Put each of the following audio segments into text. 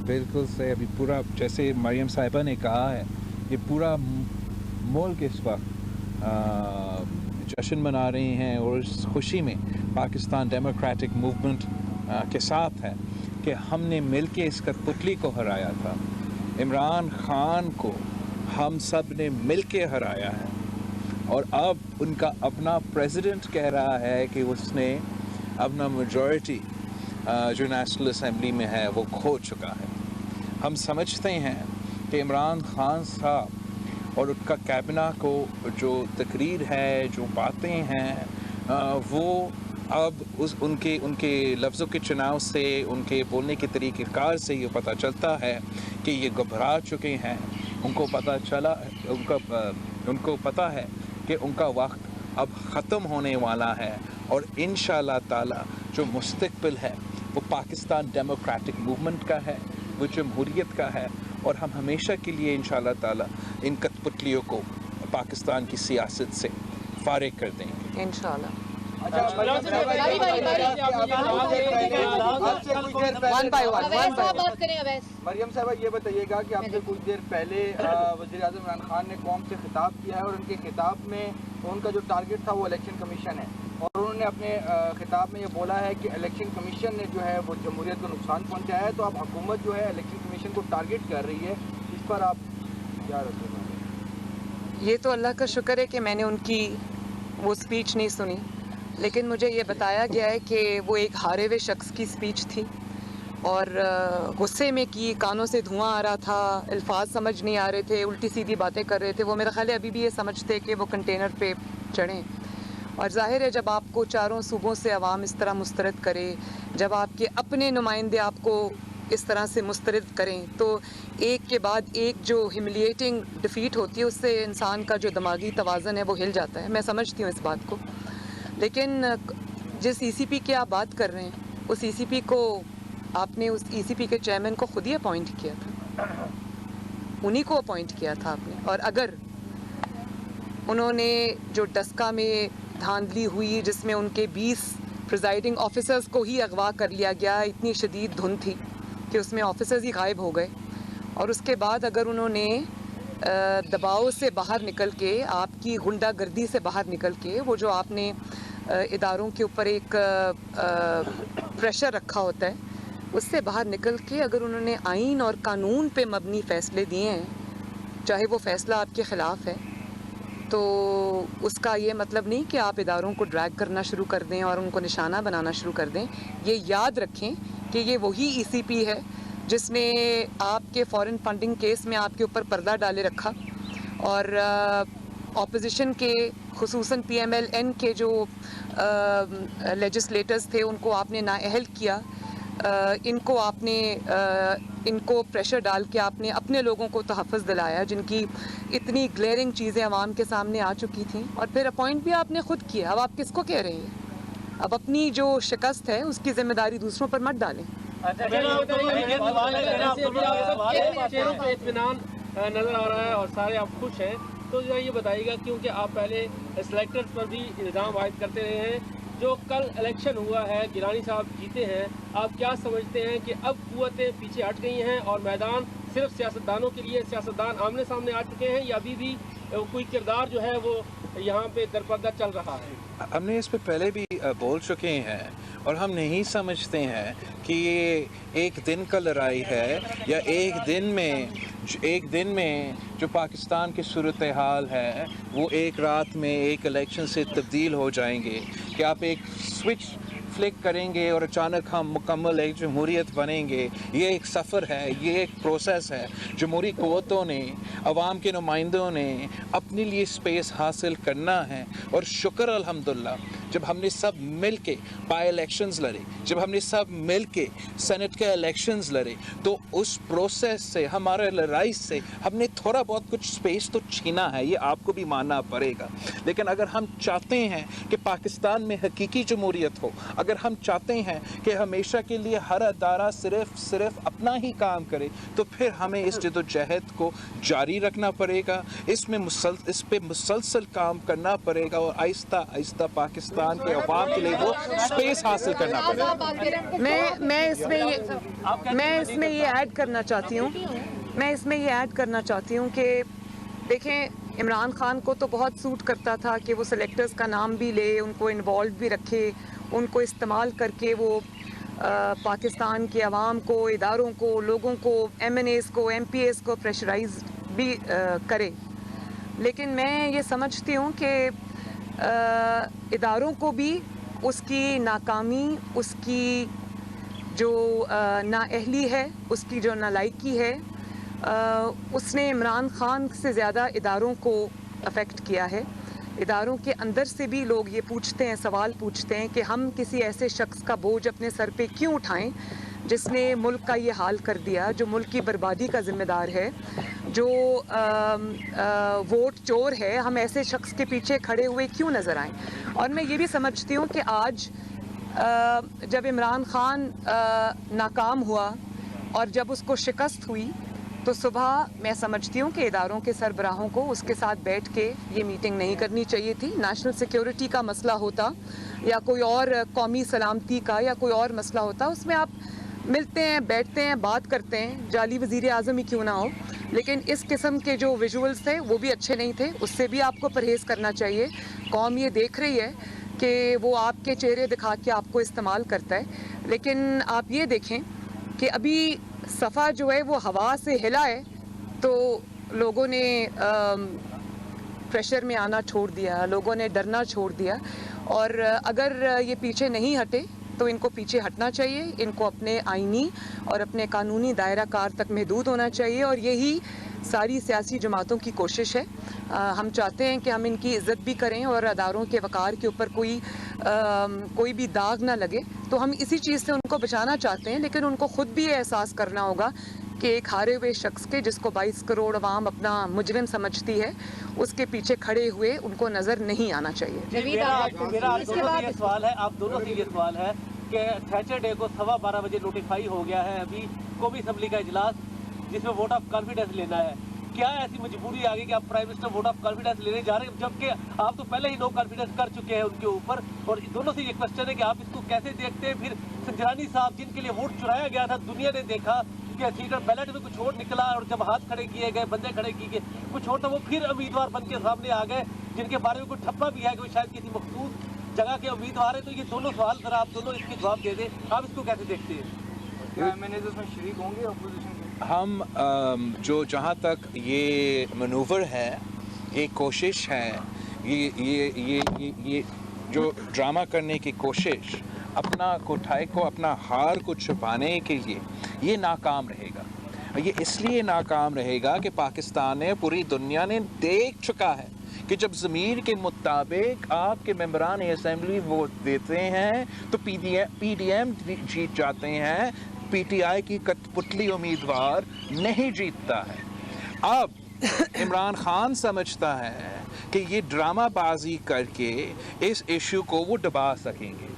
बिल्कुल सही। अभी पूरा जैसे मरियम साहिबा ने कहा है, ये पूरा मुल्क इस वक्त जश्न मना रहे हैं और इस खुशी में पाकिस्तान डेमोक्रेटिक मूवमेंट के साथ है कि हमने मिलके इस कठपुतली को हराया था। इमरान खान को हम सब ने मिलके हराया है और अब उनका अपना प्रेसिडेंट कह रहा है कि उसने अपना मेजॉरिटी जो नेशनल असेंबली में है वो खो चुका है। हम समझते हैं कि इमरान खान साहब और उनका कैबिना को जो तकरीर है, जो बातें हैं, वो अब उनके लफ्ज़ों के चुनाव से, उनके बोलने के तरीक़ेकार से ये पता चलता है कि ये घबरा चुके हैं। उनको पता है कि उनका वक्त अब ख़त्म होने वाला है और इंशाअल्लाह ताला जो मुस्तक़बिल है वो पाकिस्तान डेमोक्रेटिक मूवमेंट का है, वो जमहूरियत का है और हम हमेशा के लिए इंशाअल्लाह ताला इन कठपुतलियों को पाकिस्तान की सियासत से फारिग कर देंगे इंशाअल्लाह। मरियम साहब ये बताइएगा कि आपसे कुछ देर पहले वज़ीर-ए-आज़म इमरान खान ने कौम से खिताब किया है और उनके खिताब में उनका जो टारगेट था वो इलेक्शन कमीशन है और उन्होंने अपने खिताब में ये बोला है कि इलेक्शन कमीशन ने जो है वो जमहूरियत को नुकसान पहुंचाया है। तो अब हुकूमत जो है इलेक्शन कमीशन को टारगेट कर रही है, इस पर आप क्या रखेंगे? ये तो अल्लाह का शुक्र है कि मैंने उनकी वो स्पीच नहीं सुनी, लेकिन मुझे ये बताया गया है कि वो एक हारे हुए शख्स की स्पीच थी और गुस्से में की, कानों से धुआं आ रहा था, अल्फाज समझ नहीं आ रहे थे, उल्टी सीधी बातें कर रहे थे। वो मेरा ख्याल है अभी भी ये समझते कि वो कंटेनर पे चढ़ें और जाहिर है जब आपको चारों सूबों से अवाम इस तरह मुस्तरद करे, जब आपके अपने नुमाइंदे आपको इस तरह से मुस्तरद करें तो एक के बाद एक जो ह्यूमिलिएटिंग डिफ़ीट होती है उससे इंसान का जो दिमागी तवाज़न है वो हिल जाता है। मैं समझती हूँ इस बात को, लेकिन जिस ईसीपी की आप बात कर रहे हैं उस ईसीपी को आपने उस ईसीपी के चेयरमैन को खुद ही अपॉइंट किया था, उन्हीं को अपॉइंट किया था आपने। और अगर उन्होंने जो डस्का में धांधली हुई जिसमें उनके 20 प्रिजाइडिंग ऑफिसर्स को ही अगवा कर लिया गया, इतनी शदीद धुंध थी कि उसमें ऑफिसर्स ही गायब हो गए, और उसके बाद अगर उन्होंने दबाव से बाहर निकल के, आपकी गुंडागर्दी से बाहर निकल के, वो जो आपने इदारों के ऊपर एक प्रेशर रखा होता है उससे बाहर निकल के अगर उन्होंने आइन और कानून पे मबनी फ़ैसले दिए हैं, चाहे वो फ़ैसला आपके ख़िलाफ़ है, तो उसका ये मतलब नहीं कि आप इदारों को ड्रैग करना शुरू कर दें और उनको निशाना बनाना शुरू कर दें। ये याद रखें कि ये वही ईसीपी है जिसने आपके फॉरेन फंडिंग केस में आपके ऊपर पर्दा डाले रखा और ऑपोजिशन के खुसूसन पीएमएलएन के जो लेजिस्लेटर्स थे उनको आपने नाअहल किया, इनको आपने इनको प्रेशर डाल के आपने अपने लोगों को तहफ़्फ़ुज़ दिलाया जिनकी इतनी ग्लेयरिंग चीज़ें आवाम के सामने आ चुकी थी, और फिर अपॉइंट भी आपने ख़ुद किया। अब आप किसको कह रहे हैं? अब अपनी जो शिकस्त है उसकी ज़िम्मेदारी दूसरों पर मत डालें। नज़र आ रहा है और सारे आप खुश हैं, तो ये बताइएगा क्योंकि आप पहले सेलेक्टर्स पर भी इल्ज़ाम वायद करते रहे हैं, जो कल इलेक्शन हुआ है गिलानी साहब जीते हैं, आप क्या समझते हैं कि अब कुव्वतें पीछे हट गई हैं और मैदान सिर्फ सियासतदानों के लिए, सियासतदान आमने सामने आ चुके हैं, या अभी भी कोई किरदार जो है वो यहाँ पे दरपर्दा चल रहा है? हमने इस पे पहले भी बोल चुके हैं और हम नहीं समझते हैं कि ये एक दिन का लड़ाई है या एक दिन में जो पाकिस्तान की सूरत हाल है वो एक रात में एक इलेक्शन से तब्दील हो जाएंगे, कि आप एक स्विच फ्लिक करेंगे और अचानक हम मुकम्मल एक जमहूरियत बनेंगे। ये एक सफ़र है, ये एक प्रोसेस है। जमहूरी क़ुव्वतों ने, अवाम के नुमाइंदों ने अपने लिए स्पेस हासिल करना है और शुक्र अल्हम्दुलिल्लाह जब हमने सब मिल के बाई इलेक्शंस लड़े, जब हमने सब मिल के सेनेट के इलेक्शंस लड़े, तो उस प्रोसेस से, हमारे लड़ाई से हमने थोड़ा बहुत कुछ स्पेस तो छीना है, ये आपको भी मानना पड़ेगा। लेकिन अगर हम चाहते हैं कि पाकिस्तान में हकीकी जमहूरियत हो, अगर हम चाहते हैं कि हमेशा के लिए हर अदारा सिर्फ अपना ही काम करे, तो फिर हमें इस जदोजहद को जारी रखना पड़ेगा, इस पे मुसलसल काम करना पड़ेगा और आहिस्ता आहिस्ता पाकिस्तान पाकिस्तान के अवाम के लिए वो स्पेस हासिल करना पड़ेगा। मैं इसमें ये ऐड करना चाहती हूँ कि देखें, इमरान खान को तो बहुत सूट करता था कि वो सेलेक्टर्स का नाम भी ले, उनको इन्वॉल्व भी रखे, उनको इस्तेमाल करके वो पाकिस्तान के अवाम को, इदारों को, लोगों को, MNAs को, MPAs को प्रेशराइज भी करे। लेकिन मैं ये समझती हूँ कि इदारों को भी उसकी नाकामी, उसकी जो नाअहली है, उसकी जो नालायकी है, उसने इमरान खान से ज़्यादा इदारों को अफेक्ट किया है। इदारों के अंदर से भी लोग ये पूछते हैं, सवाल पूछते हैं कि हम किसी ऐसे शख्स का बोझ अपने सर पे क्यों उठाएं जिसने मुल्क का ये हाल कर दिया, जो मुल्क की बर्बादी का ज़िम्मेदार है, जो वोट चोर है। हम ऐसे शख्स के पीछे खड़े हुए क्यों नज़र आएं? और मैं ये भी समझती हूँ कि आज जब इमरान खान नाकाम हुआ और जब उसको शिकस्त हुई, तो सुबह मैं समझती हूँ कि इदारों के सरबराहों को उसके साथ बैठ के ये मीटिंग नहीं करनी चाहिए थी। नेशनल सिक्योरिटी का मसला होता या कोई और कौमी सलामती का या कोई और मसला होता, उसमें आप मिलते हैं, बैठते हैं, बात करते हैं, जाली वज़ीर आज़म ही क्यों ना हो। लेकिन इस किस्म के जो विजुअल्स थे वो भी अच्छे नहीं थे, उससे भी आपको परहेज़ करना चाहिए। कौम ये देख रही है कि वो आपके चेहरे दिखा के आपको इस्तेमाल करता है। लेकिन आप ये देखें कि अभी सफ़ा जो है वो हवा से हिला है, तो लोगों ने प्रेशर में आना छोड़ दिया, लोगों ने डरना छोड़ दिया। और अगर ये पीछे नहीं हटे तो इनको पीछे हटना चाहिए, इनको अपने आईनी और अपने कानूनी दायरा कार तक महदूद होना चाहिए। और यही सारी सियासी जमातों की कोशिश है। हम चाहते हैं कि हम इनकी इज़्ज़त भी करें और अदारों के वक़ार के ऊपर कोई भी दाग ना लगे। तो हम इसी चीज़ से उनको बचाना चाहते हैं, लेकिन उनको ख़ुद भी ये एहसास करना होगा कि एक हारे हुए शख्स के, जिसको 22 करोड़ अवाम अपना मुजरिम समझती है, उसके पीछे खड़े हुए उनको नज़र नहीं आना चाहिए। मेरा आप दोनों से ये सवाल है, आप दोनों से ये सवाल है कि थैचर डे को 12:15 बजे नोटिफाई हो गया है अभी कौमी असम्बली का इजलास, जिसमें वोट ऑफ कॉन्फिडेंस लेना है। क्या ऐसी मजबूरी आ गई कि आप prime minister vote of confidence लेने जा रहे हैं, जबकि आप तो पहले ही नो कॉन्फिडेंस कर चुके हैं उनके ऊपर? और दोनों से ये क्वेश्चन है कि आप इसको कैसे देखते हैं? फिर संजरानी साहब, जिनके लिए वोट चुराया गया था, दुनिया ने देखा कि सीक्रेट बैलेट में कुछ और निकला, और जब हाथ खड़े किए गए, बंदे खड़े किए गए, कुछ और था, वो फिर उम्मीदवार बन के सामने आ गए, जिनके बारे में कोई ठप्पा भी है कि वो शायद किसी मखसूस जगह के उम्मीदवार है। तो ये दोनों सवाल जरा आप दोनों इसके जवाब दे दें, आप इसको कैसे देखते हैं? क्या मैंने इसमें शरीक होंगे अपोजिशन? हम जो जहाँ तक ये मनूवर है, ये कोशिश है, ये जो ड्रामा करने की कोशिश, अपना कोठाई को, अपना हार को छुपाने के लिए, ये नाकाम रहेगा। ये इसलिए नाकाम रहेगा कि पाकिस्तान ने, पूरी दुनिया ने देख चुका है कि जब ज़मीर के मुताबिक आपके मेंबरान असम्बली वोट देते हैं तो PDM जीत जाते हैं, PTI की कठपुतली उम्मीदवार नहीं जीतता है। अब इमरान खान समझता है कि ये ड्रामाबाजी करके इस इशू को वो दबा सकेंगे,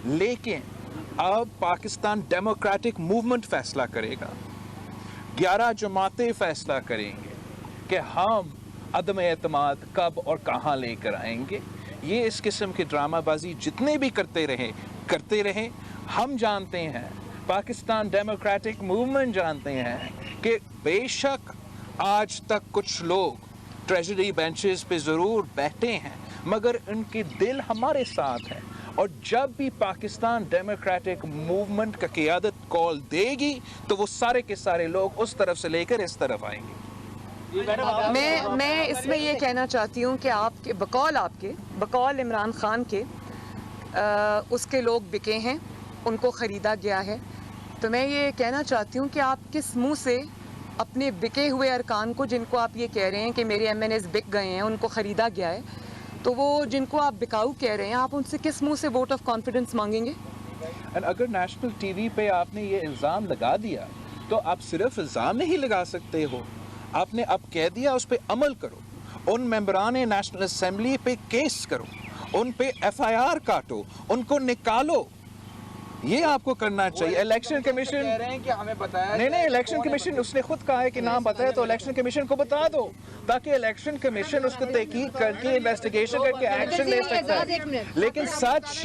लेकिन अब पाकिस्तान डेमोक्रेटिक मूवमेंट फैसला करेगा, 11 जमातें फैसला करेंगे कि हम अदम एतमाद कब और कहाँ लेकर आएंगे। ये इस किस्म की ड्रामाबाजी जितने भी करते रहे। हम जानते हैं, पाकिस्तान डेमोक्रेटिक मूवमेंट जानते हैं कि बेशक आज तक कुछ लोग ट्रेजरी बेंचेस पे ज़रूर बैठे हैं, मगर उनकी दिल हमारे साथ है। और जब भी पाकिस्तान डेमोक्रेटिक मूवमेंट का क़ियादत कॉल देगी तो वो सारे के सारे लोग उस तरफ से लेकर इस तरफ आएंगे। मैं इसमें ये कहना चाहती हूँ कि आपके बकौल इमरान खान के उसके लोग बिके हैं, उनको ख़रीदा गया है। तो मैं ये कहना चाहती हूँ कि आप किस मुंह से अपने बिके हुए अरकान को, जिनको आप ये कह रहे हैं कि मेरे MNAs बिक गए हैं, उनको ख़रीदा गया है, तो वो जिनको आप बिकाऊ कह रहे हैं, आप उनसे किस मुंह से वोट ऑफ कॉन्फिडेंस मांगेंगे? अगर नेशनल TV पे आपने ये इल्ज़ाम लगा दिया तो आप सिर्फ इल्ज़ाम नहीं लगा सकते हो, आपने अब कह दिया, उस पर अमल करो। उन मेंबरान नेशनल असम्बली पे केस करो, उन पे FIR काटो, उनको निकालो। ये आपको करना चाहिए। इलेक्शन कमीशन कह रहे हैं कि हमें बताया नहीं, इलेक्शन कमीशन उसने खुद कहा है कि नाम बताया, तो इलेक्शन कमीशन को बता दो ताकि इलेक्शन कमीशन उसको तहकीक करके इन्वेस्टिगेशन करके एक्शन ले सकता है। लेकिन सच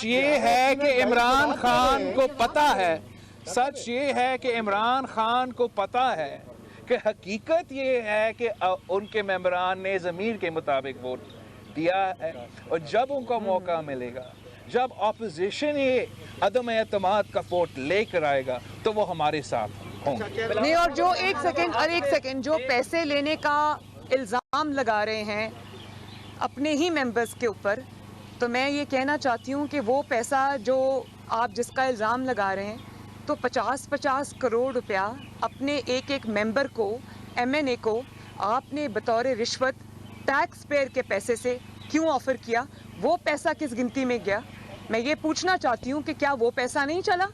ये है कि इमरान खान को पता है, सच ये है कि इमरान खान को पता है कि हकीकत ये है कि उनके मेंबरान ने ज़मीर के मुताबिक वोट दिया है, और जब उनको मौका मिलेगा, जब ऑपोजिशन ये अदम एतमाद का वोट लेकर आएगा, तो वो हमारे साथ होंगे। नहीं, और जो एक सेकंड जो पैसे लेने का इल्ज़ाम लगा रहे हैं अपने ही मेंबर्स के ऊपर, तो मैं ये कहना चाहती हूँ कि वो पैसा जो आप जिसका इल्ज़ाम लगा रहे हैं, तो 50-50 करोड़ रुपया अपने एक मेंबर को, MNA को आपने बतौर रिश्वत टैक्स पेयर के पैसे से क्यों ऑफ़र किया? वो पैसा किस गिनती में गया? मैं ये पूछना चाहती हूँ कि क्या वो पैसा नहीं चला?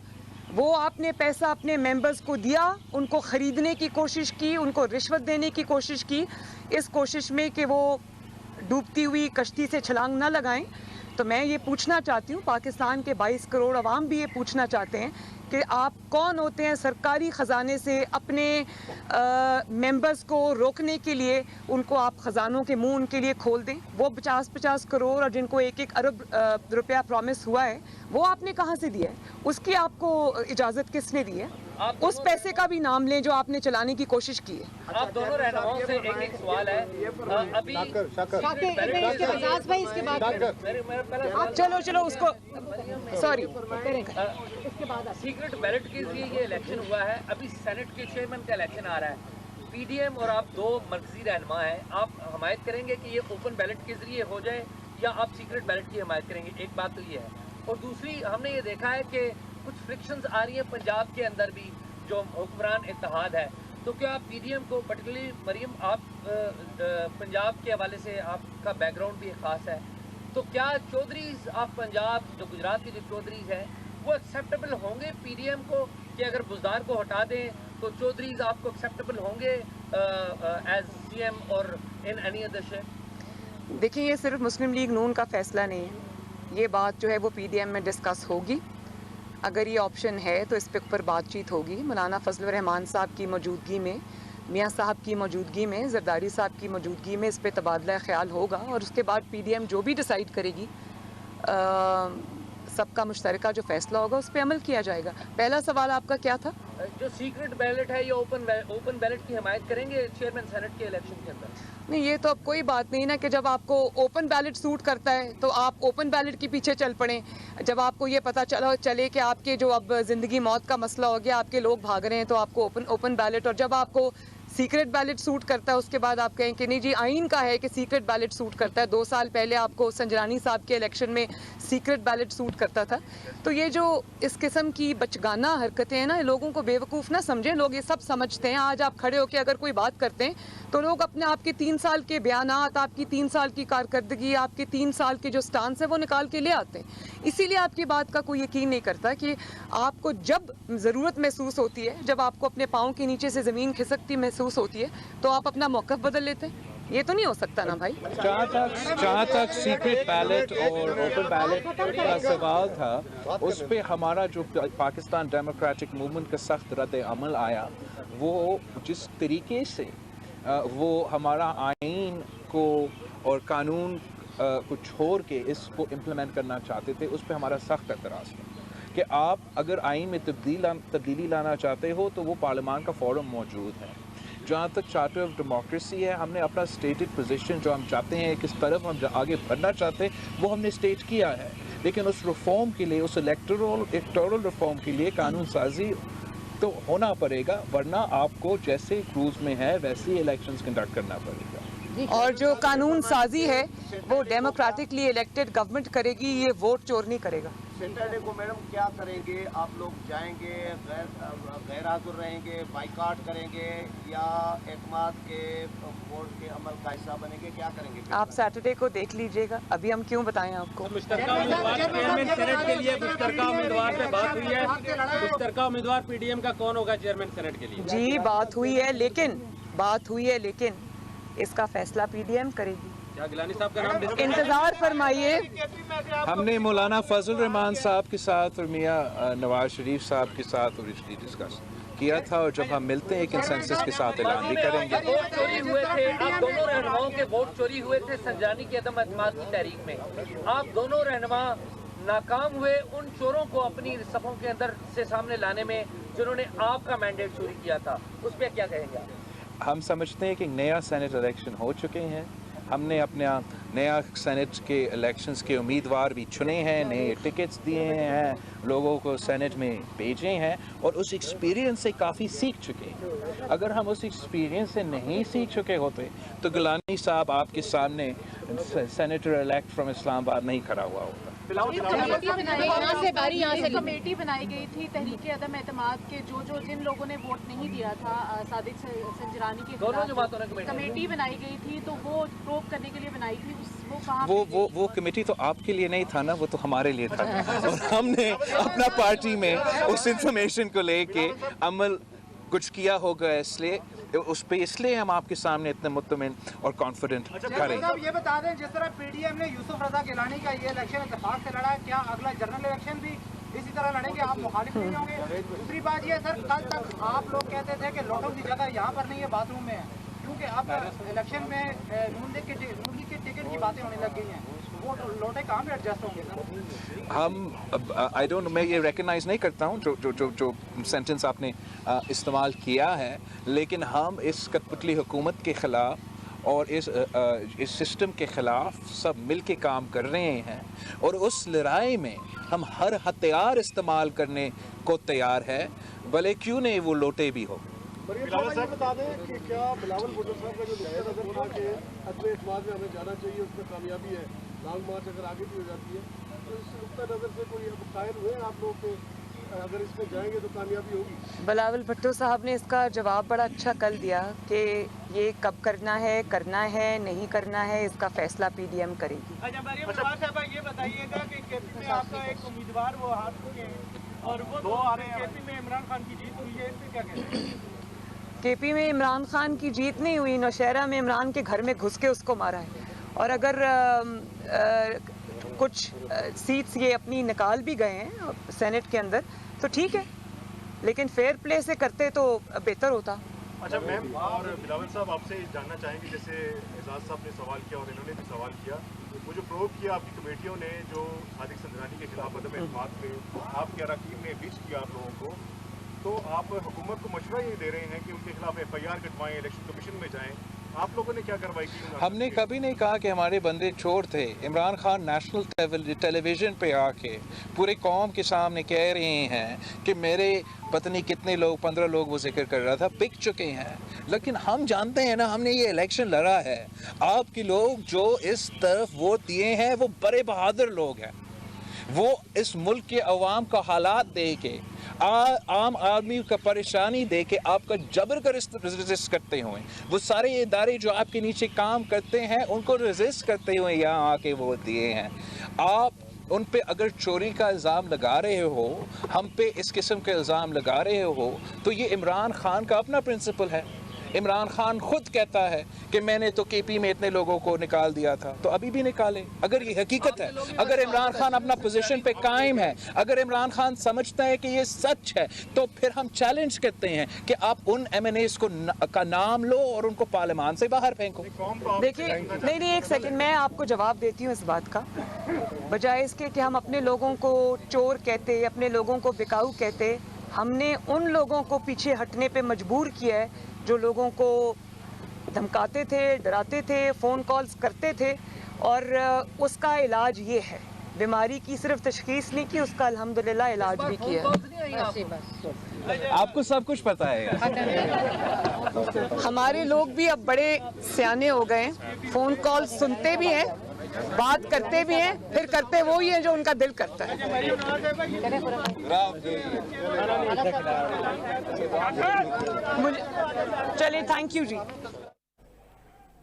वो आपने पैसा अपने मेंबर्स को दिया, उनको ख़रीदने की कोशिश की, उनको रिश्वत देने की कोशिश की, इस कोशिश में कि वो डूबती हुई कश्ती से छलांग ना लगाएं। तो मैं ये पूछना चाहती हूँ, पाकिस्तान के 22 करोड़ अवाम भी ये पूछना चाहते हैं कि आप कौन होते हैं सरकारी ख़जाने से अपने मेंबर्स को रोकने के लिए, उनको आप ख़जानों के मुंह उनके लिए खोल दें। वो 50-50 करोड़ और जिनको 1-1 अरब रुपया प्रॉमिस हुआ है, वो आपने कहाँ से दिया है? उसकी आपको इजाज़त किसने दी है? उस पैसे का भी नाम लें जो आपने चलाने की कोशिश की है। आप दोनों रहनुमाओं से एक सवाल है। अभी चलो उसको सॉरी सीक्रेट बैलेट के जरिए ये इलेक्शन हुआ है। अभी सेनेट के चेयरमैन का इलेक्शन आ रहा है। PDM और आप दो मरकजी रहनुमा हैं, आप हमायत करेंगे कि ये ओपन बैलेट के जरिए हो जाए या आप सीक्रेट बैलेट की हमायत करेंगे? एक बात तो ये है, और दूसरी हमने ये देखा है कि कुछ फ्रिक्शंस आ रही हैं पंजाब के अंदर भी, जो हुक्मरान इत्तेहाद है। तो क्या PDM को, पर्टिकुलरली मरीम, आप पंजाब के हवाले से आपका बैकग्राउंड भी ख़ास है, तो क्या चौधरीज ऑफ पंजाब, जो गुजरात के जो चौधरीज हैं, वो एक्सेप्टेबल होंगे PDM को कि अगर बुज़दार को हटा दें तो चौधरीज आपको एक्सेप्टेबल होंगे एज CM और इन एनी अदर शेप? देखिए, ये सिर्फ मुस्लिम लीग नून का फ़ैसला नहीं है। ये बात जो है वो PDM में डिस्कस होगी। अगर ये ऑप्शन है तो इस पे ऊपर बातचीत होगी। मौलाना फजल रहमान साहब की मौजूदगी में, मियाँ साहब की मौजूदगी में, जरदारी साहब की मौजूदगी में इस पे तबादला ख्याल होगा, और उसके बाद PDM जो भी डिसाइड करेगी, सबका मुश्तरका जो फैसला होगा उस पर अमल किया जाएगा। पहला सवाल आपका क्या था? जो सीक्रेट बैलेट है, ये ओपन बैलेट की हमायत करेंगे चेयरमैन सेनेट के इलेक्शन के अंदर? नहीं, ये तो अब कोई बात नहीं ना कि जब आपको ओपन बैलेट सूट करता है तो आप ओपन बैलेट के पीछे चल पड़ें। जब आपको ये पता चले कि आपके जो अब ज़िंदगी मौत का मसला हो गया, आपके लोग भाग रहे हैं, तो आपको ओपन बैलेट, और जब आपको सीक्रेट बैलेट सूट करता है उसके बाद आप कहें कि नहीं जी, आइन का है कि सीक्रेट बैलेट सूट करता है। 2 साल पहले आपको संजरानी साहब के इलेक्शन में सीक्रेट बैलेट सूट करता था। तो ये जो इस किस्म की बचगाना हरकतें हैं ना, लोगों को बेवकूफ़ ना समझें। लोग ये सब समझते हैं। आज आप खड़े होकर अगर कोई बात करते हैं तो लोग अपने आपके 3 साल के बयानात, आपकी 3 साल की कारकर्दगी, आपके 3 साल के जो स्टांस है वो निकाल के ले आते हैं। इसीलिए आपकी बात का कोई यकीन नहीं करता कि आपको जब ज़रूरत महसूस होती है, जब आपको अपने पाँव के नीचे से ज़मीन खिसकती महसूस होती है, तो आप अपना मौक़िफ़ बदल लेते हैं। ये तो नहीं हो सकता ना भाई। जहाँ तक सीक्रेट बैलेट और ओपन बैलेट का सवाल था, उस पे हमारा जो पाकिस्तान डेमोक्रेटिक मूवमेंट का सख्त रद्द अमल आया, वो जिस तरीके से वो हमारा आइन को और कानून को छोड़ के इसको इम्प्लीमेंट करना चाहते थे, उस पे हमारा सख्त एतराज़ था कि आप अगर आइन में तब्दीली लाना चाहते हो तो वो पार्लियामान का फोरम मौजूद है। जहाँ तक चार्टर ऑफ डेमोक्रेसी है, हमने अपना स्टेटेड पोजीशन जो हम चाहते हैं, किस तरफ हम आगे बढ़ना चाहते हैं, वो हमने स्टेट किया है। लेकिन उस रिफॉर्म के लिए, उस इलेक्टोरल रिफॉर्म के लिए कानून साजी तो होना पड़ेगा, वरना आपको जैसे क्रूज में है वैसे ही इलेक्शंस कंडक्ट करना पड़ेगा। और जो कानून साजी है वो डेमोक्रेटिकली इलेक्टेड गवर्नमेंट करेगी, ये वोट चोर नहीं करेगा। सैटरडे को मैडम क्या करेंगे आप लोग? जाएंगे, गैर हाजिर रहेंगे, बाइकाट करेंगे, या एतमाद के वोट के अमल का हिस्सा बनेंगे? क्या करेंगे आप सैटरडे को देख लीजिएगा, अभी हम क्यों बताएं आपको। मुश्तरका उम्मीदवार चेयरमैन सेनेट के लिए मुश्तरका उम्मीदवार से बात हुई है? मुश्तरका उम्मीदवार PDM का कौन होगा चेयरमैन सेनेट के लिए? जी बात हुई है, लेकिन इसका फैसला PDM करेगी। क्या गिलानी साहब का नाम इंतज़ार फरमाइए। हमने मौलाना फजल रहमान साहब के साथ और मियाँ नवाज शरीफ साहब के साथ ओरिजिनली डिस्कस किया था, और जब हम मिलते हैं कंसेंसस के साथ ऐलान भी करेंगे। वोट चोरी हुए थे, आप दोनों रहनुमाओं के वोट चोरी हुए थे संजानी की अदम एतमाद की तहरीक में। आप दोनों रहनुमा नाकाम हुए उन चोरों को अपनी सफ़ों के अंदर से सामने लाने में जिन्होंने आपका मैंडेट चोरी किया था, उस पर क्या कहेंगे आप? हम समझते हैं कि नया सेनेट इलेक्शन हो चुके हैं। हमने अपना नया सेनेट के इलेक्शंस के उम्मीदवार भी चुने हैं, नए टिकट्स दिए हैं, लोगों को सेनेट में भेजे हैं, और उस एक्सपीरियंस से काफ़ी सीख चुके हैं। अगर हम उस एक्सपीरियंस से नहीं सीख चुके होते तो गिलानी साहब आपके सामने सेनेटर इलेक्ट फ्रॉम इस्लामाबाद नहीं खड़ा हुआ होता। कमेटी बनाई गई थी तहरीक अदम एतमाद के जिन लोगों ने वोट नहीं दिया था सादिक संजरानी के खिलाफ, कमेटी बनाई गई थी, तो वो प्रोब करने के लिए बनाई थी। वो कहाँ वो कमेटी तो आपके लिए नहीं था ना, वो तो हमारे लिए था। और हमने अपना पार्टी में उस इंफॉर्मेशन को लेके अमल कुछ किया होगा, इसलिए उस पे इसलिए हम आपके सामने इतने मुतमिन और कॉन्फिडेंट करें। ये बता दें, जिस तरह पीडीएम ने यूसुफ रजा गिलानी का ये इलेक्शन इत्तेफाक से लड़ा है, क्या अगला जनरल इलेक्शन भी इसी तरह लड़ेंगे? आप मुखालिफ नहीं होंगे? दूसरी बात ये सर, कल तक आप लोग कहते थे कि लोटों की जगह यहाँ पर नहीं है, बाथरूम में है, क्योंकि अब इलेक्शन में नून लीग के टिकट की बातें होने लग गई हैं, वो लोटे कहाँ पे एडजस्ट होंगे सर? हम आई डोंट, मैं ये रिकग्नाइज नहीं करता हूँ जो सेंटेंस आपने इस्तेमाल किया है, लेकिन हम इस कठपुतली हुकूमत के ख़िलाफ़ और इस सिस्टम के ख़िलाफ़ सब मिल के काम कर रहे हैं, और उस लड़ाई में हम हर हथियार इस्तेमाल करने को तैयार है, भले क्यों नहीं वो लोटे भी हो। बिलावल साहब बता दें कि क्या बिलावल भुट्टो साहब का जो नुक्ता नज़र था कि अदम एतमाद में हमें जाना चाहिए, उसमें कामयाबी है, लॉन्ग मार्च अगर आगे भी हो जाती है, तो इस नुक्ता नज़र से कोई कायल हुए आप लोग के अगर इसमें जाएंगे तो कामयाबी होगी? बिलावल भुट्टो साहब ने इसका जवाब बड़ा अच्छा कल दिया कि ये कब करना है नहीं करना है, इसका फैसला पीडीएम करेगी। ये बताइएगा कि केपी में आपका एक उम्मीदवार वो हार चुके हैं और वो दो आ रहे हैं, केपी में इमरान खान की जीत हुई है, इस पर क्या कहते हैं? केपी में इमरान खान की जीत नहीं हुई, नौशहरा में इमरान के घर में घुस के उसको मारा है, और अगर कुछ सीट्स ये अपनी निकाल भी गए हैं सेनेट के अंदर तो ठीक है, लेकिन फेयर प्ले से करते तो बेहतर होता। अच्छा मैम, और बिलावल साहब आपसे जानना चाहेंगे, जैसे एजाज साहब ने सवाल किया और इन्होंने भी सवाल किया, वो जो प्रोब किया आपकी कमेटियों ने जो सादिक संजरानी के खिलाफ अदम एतमाद पे आपके अरकान ने विश किया आप लोगों को, तो आप हुकूमत को मशवरा ये दे रहे हैं कि उनके खिलाफ FIR कटवाएं, इलेक्शन कमीशन में जाएं, आप लोगों ने क्या कार्रवाई की? हमने कभी नहीं कहा कि हमारे बंदे चोर थे। इमरान खान नेशनल टेलीविज़न पे आके पूरे कौम के सामने कह रहे हैं कि मेरे पत्नी कितने लोग 15 लोग वो जिक्र कर रहा था बिक चुके हैं, लेकिन हम जानते हैं ना, हमने ये इलेक्शन लड़ा है। आपके लोग जो इस तरफ वोट दिए हैं वो बड़े बहादुर लोग हैं, वो इस मुल्क के अवाम का हालात दे के आम आदमी का परेशानी दे के आपका जबर कर रेजिस्ट करते हुए, वो सारे इदारे जो आपके नीचे काम करते हैं उनको रेजिस्ट करते हुए यहाँ आके वोट दिए हैं। आप उन पे अगर चोरी का इल्ज़ाम लगा रहे हो, हम पे इस किस्म का इल्ज़ाम लगा रहे हो, तो ये इमरान खान का अपना प्रिंसिपल है। इमरान खान खुद कहता है कि मैंने तो केपी में इतने लोगों को निकाल दिया था, तो अभी भी निकाले। अगर ये हकीकत है, अगर इमरान खान अपना पोजीशन पे कायम है, अगर इमरान खान समझता है कि ये सच है, तो फिर हम चैलेंज करते हैं कि आप उन MNAs का नाम लो और उनको पार्लियामान से बाहर फेंको। देखिए, नहीं एक सेकंड, मैं आपको जवाब देती हूँ इस बात का। बजाय इसके कि हम अपने लोगों को चोर कहते, अपने लोगों को बिकाऊ कहते, हमने उन लोगों को पीछे हटने पे मजबूर किया है जो लोगों को धमकाते थे, डराते थे, फ़ोन कॉल्स करते थे, और उसका इलाज ये है। बीमारी की सिर्फ तशखीस नहीं की, उसका अल्हम्दुलिल्लाह इलाज भी किया। आपको सब कुछ पता है। हमारे लोग भी अब बड़े सियाने हो गए हैं, फ़ोन कॉल सुनते भी हैं, बात करते भी हैं, फिर करते वो ही है जो उनका दिल करता है। चलिए, थैंक यू जी।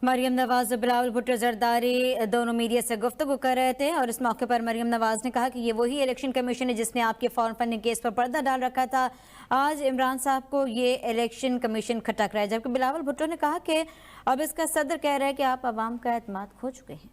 मरियम नवाज और बिलावल भुट्टो जरदारी दोनों मीडिया से गुफ्तगू कर रहे थे और इस मौके पर मरियम नवाज ने कहा कि ये वही इलेक्शन कमीशन है जिसने आपके फॉर्म फंडिंग केस पर पर्दा डाल रखा था। आज इमरान साहब को ये इलेक्शन कमीशन खटक रहा है, जबकि बिलावल भुट्टो ने कहा कि अब इसका सदर कह रहा है कि आप अवाम का एतमाद खो चुके हैं।